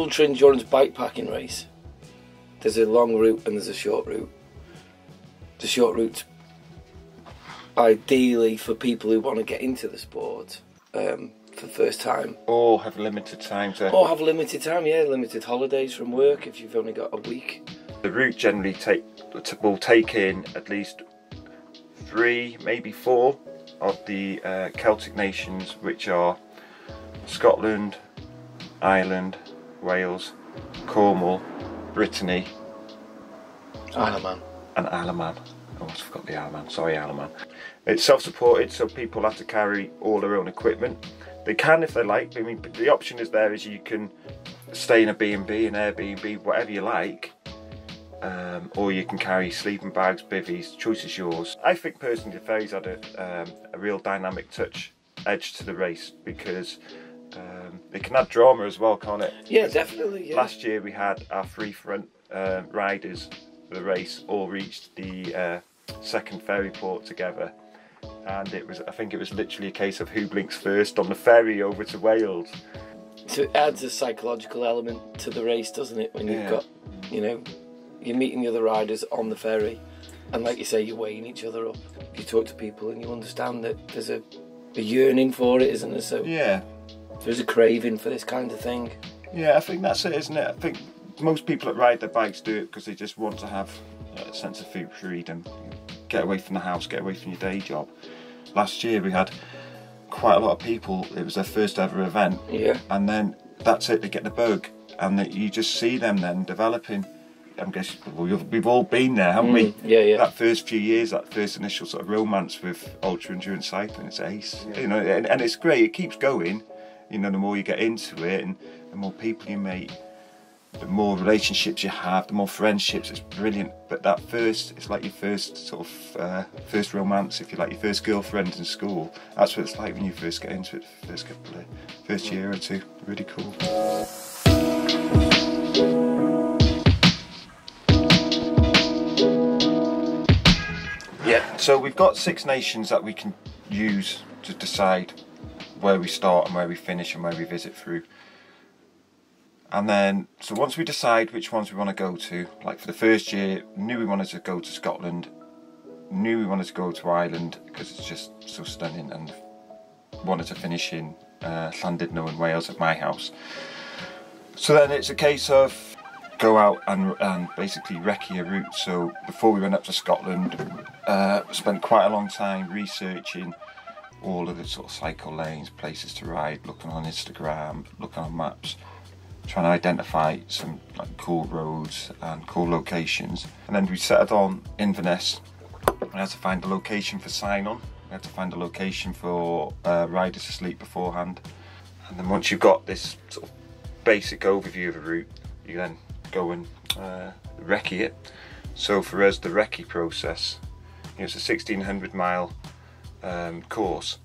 ultra endurance bikepacking race, there's a long route and there's a short route. The short route's ideally for people who want to get into the sport for the first time. Or have limited time to... Or have limited time, yeah, limited holidays from work if you've only got a week. The route generally will take in at least 3, maybe 4 of the Celtic nations, which are Scotland, Ireland, Wales, Cornwall, Brittany, Isle of Man. And Isle of Man. I almost forgot the Isle of Man. Sorry, Isle of Man. It's self-supported, so people have to carry all their own equipment. They can if they like. I mean, the option is there is you can stay in a B&B, an Airbnb, whatever you like, or you can carry sleeping bags, bivvies. Choice is yours. I think personally the ferries had a real dynamic edge to the race, because it can add drama as well, can't it? Yeah, definitely. Yeah. Last year we had our free front riders for the race all reached the second ferry port together, and I think it was literally a case of who blinks first on the ferry over to Wales. So it adds a psychological element to the race, doesn't it? When you've got, you know, you're meeting the other riders on the ferry, and like you say, you're weighing each other up. You talk to people and you understand that there's a yearning for it, isn't there? So yeah, there's a craving for this kind of thing. Yeah, I think that's it, isn't it? I think most people that ride their bikes do it because they just want to have a sense of freedom, get away from the house, get away from your day job. Last year we had quite a lot of people, it was their first ever event, and then that's it, they get the bug, and you just see them then developing. I'm guessing we've all been there, haven't we? Yeah. That first few years, that first initial sort of romance with ultra endurance cycling, it's ace. You know, and it's great. It keeps going. You know, the more you get into it, and the more people you meet, the more relationships you have, the more friendships. It's brilliant. But that it's like your first sort of first romance, if you like, your first girlfriend in school. That's what it's like when you first get into it. First year or two. Really cool. Yeah, so we've got 6 nations that we can use to decide where we start and where we finish and where we visit through. And then, so once we decide which ones we want to go to, like for the first year, knew we wanted to go to Scotland, knew we wanted to go to Ireland because it's just so stunning, and wanted to finish in Llandudno in Wales at my house. So then it's a case of go out and basically recce a route. So before we went up to Scotland, spent quite a long time researching all of the sort of cycle lanes, places to ride, looking on Instagram, looking on maps, trying to identify some like cool roads and cool locations. And then we settled on Inverness. We had to find a location for sign-on. We had to find a location for riders to sleep beforehand. And then once you've got this sort of basic overview of a route, you then go and recce it. So for us, the recce process, it's a 1,600 mile course,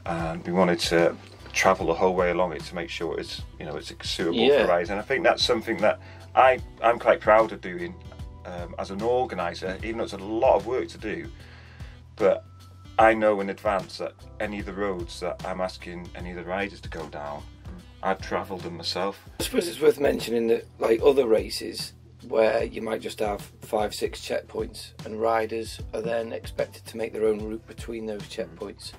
and we wanted to travel the whole way along it to make sure it's, you know, it's suitable for rides. And I think that's something that I'm quite proud of doing as an organiser, even though it's a lot of work to do. But I know in advance that any of the roads that I'm asking any of the riders to go down, I've travelled them myself. I suppose it's worth mentioning that, like other races where you might just have 5-6 checkpoints, and riders are then expected to make their own route between those checkpoints.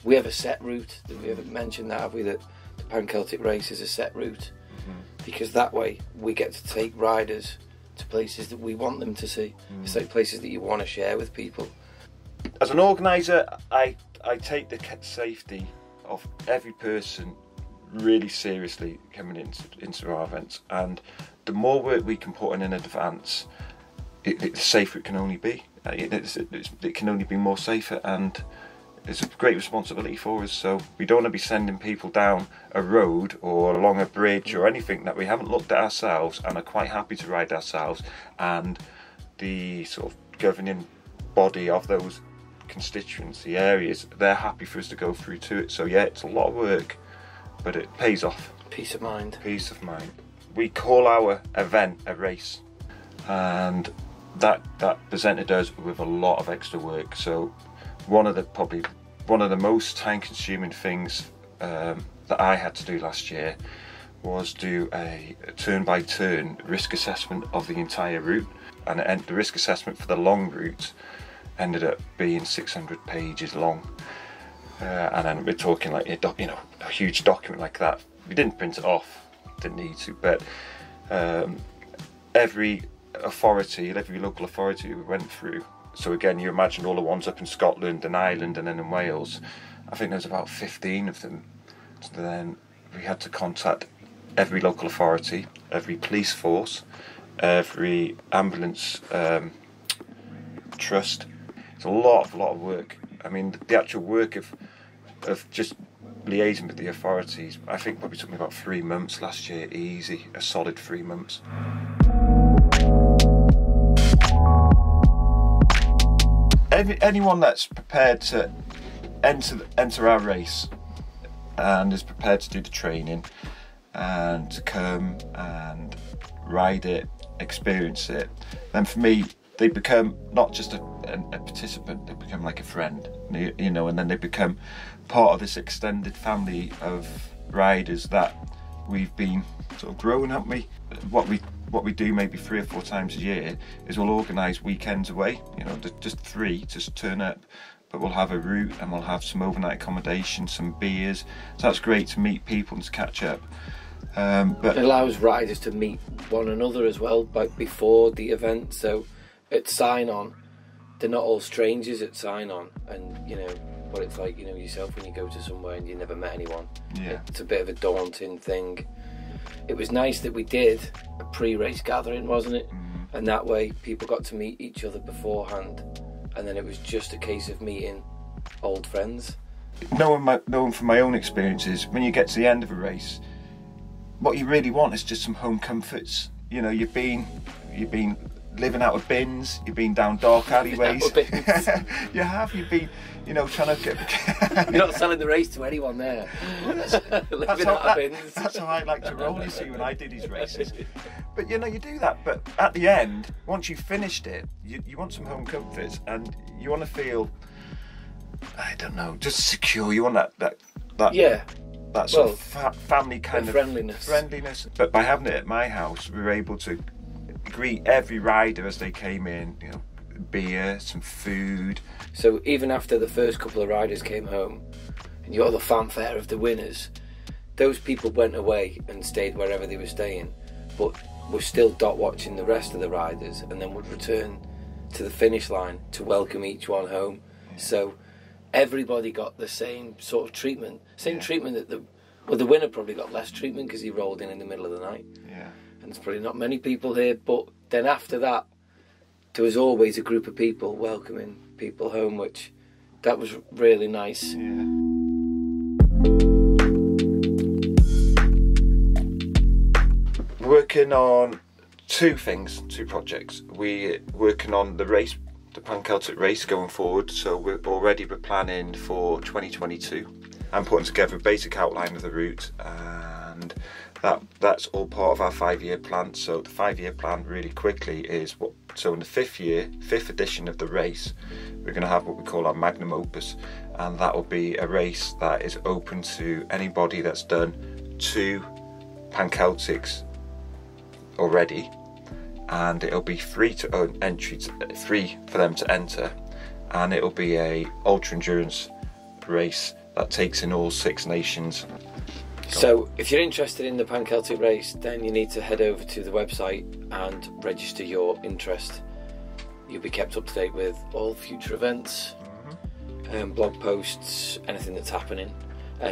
We have a set route. We haven't mentioned that, have we? That the panceltic race is a set route, because that way we get to take riders to places that we want them to see. It's like places that you want to share with people. As an organiser, I take the safety of every person really seriously coming into our events, and the more work we can put in advance, the safer it can only be. It can only be more safer, and it's a great responsibility for us. So we don't want to be sending people down a road or along a bridge or anything that we haven't looked at ourselves and are quite happy to ride ourselves, and the sort of governing body of those constituency areas, they're happy for us to go through to it. So yeah, it's a lot of work, but it pays off. Peace of mind. Peace of mind. We call our event a race, and that presented us with a lot of extra work. So probably one of the most time consuming things that I had to do last year was do a turn-by-turn risk assessment of the entire route, and the risk assessment for the long route ended up being 600 pages long, and then we're talking like a huge document like that. We didn't print it off, didn't need to, but every local authority we went through, so again you imagine all the ones up in Scotland and Ireland and then in Wales, I think there's about 15 of them. So then we had to contact every local authority, every police force, every ambulance trust. It's a lot of work. I mean, the actual work of just liaising with the authorities, I think probably took me about 3 months last year, easy, a solid 3 months. Anyone that's prepared to enter our race and is prepared to do the training and to come and ride it, experience it, then for me they become not just a participant, they become like a friend, you know, and then they become part of this extended family of riders that we've been sort of growing, haven't we? What we do maybe 3 or 4 times a year is we'll organise weekends away, you know, just 3, just turn up, but we'll have a route and we'll have some overnight accommodation, some beers, so that's great to meet people and to catch up. But it allows riders to meet one another as well, like before the event. So at sign-on, they're not all strangers at sign-on, and you know what it's like, you know yourself when you go to somewhere and you never met anyone. Yeah, it's a bit of a daunting thing. It was nice that we did a pre-race gathering, wasn't it? Mm-hmm. And that way people got to meet each other beforehand, and then it was just a case of meeting old friends. Knowing from my own experiences, when you get to the end of a race, what you really want is just some home comforts. You know, you've been living out of bins, you've been down dark alleyways. You have, you've been, you know, trying to get... You're not selling the race to anyone there. Living out of bins. That's how I like to roll, you see, when I do these races. But you know, you do that, but at the end, once you've finished it, you want some home comforts, and you want to feel, I don't know, just secure. You want that yeah. That sort of family kind of friendliness. But by having it at my house, we were able to greet every rider as they came in, you know, beer, some food. So even after the first couple of riders came home and you got the fanfare of the winners, those people went away and stayed wherever they were staying, but were still dot watching the rest of the riders, and then would return to the finish line to welcome each one home. So everybody got the same sort of treatment. Treatment that the winner probably got less treatment because he rolled in the middle of the night. Yeah. And there's probably not many people here, but then after that, there was always a group of people welcoming people home, which that was really nice. Yeah. Working on 2 projects. We're working on the race, the panceltic race going forward, so we're planning for 2022. I'm putting together a basic outline of the route, and that's all part of our 5-year plan. So the 5-year plan really quickly is so in the 5th edition of the race, we're going to have what we call our magnum opus, and that will be a race that is open to anybody that's done 2 panceltics already, and it'll be free for them to enter, and it'll be a ultra endurance race that takes in all 6 nations. So if you're interested in the panceltic race, then you need to head over to the website and register your interest. You'll be kept up to date with all future events, blog posts, anything that's happening.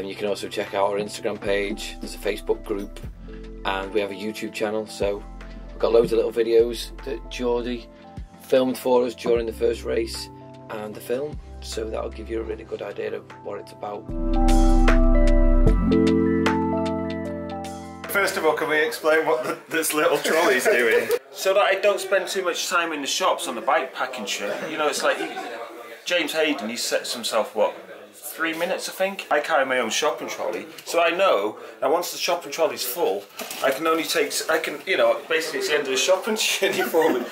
You can also check out our Instagram page, there's a Facebook group, and we have a YouTube channel. So we've got loads of little videos that Jordi filmed for us during the first race and the film, so that'll give you a really good idea of what it's about. First of all, can we explain what this little trolley's doing? So that I don't spend too much time in the shops on the bikepacking trip. You know, it's like James Hayden, he sets himself, 3 minutes, I think? I carry my own shopping trolley, so I know that once the shopping trolley's full, you know, basically it's the end of the shopping journey for me.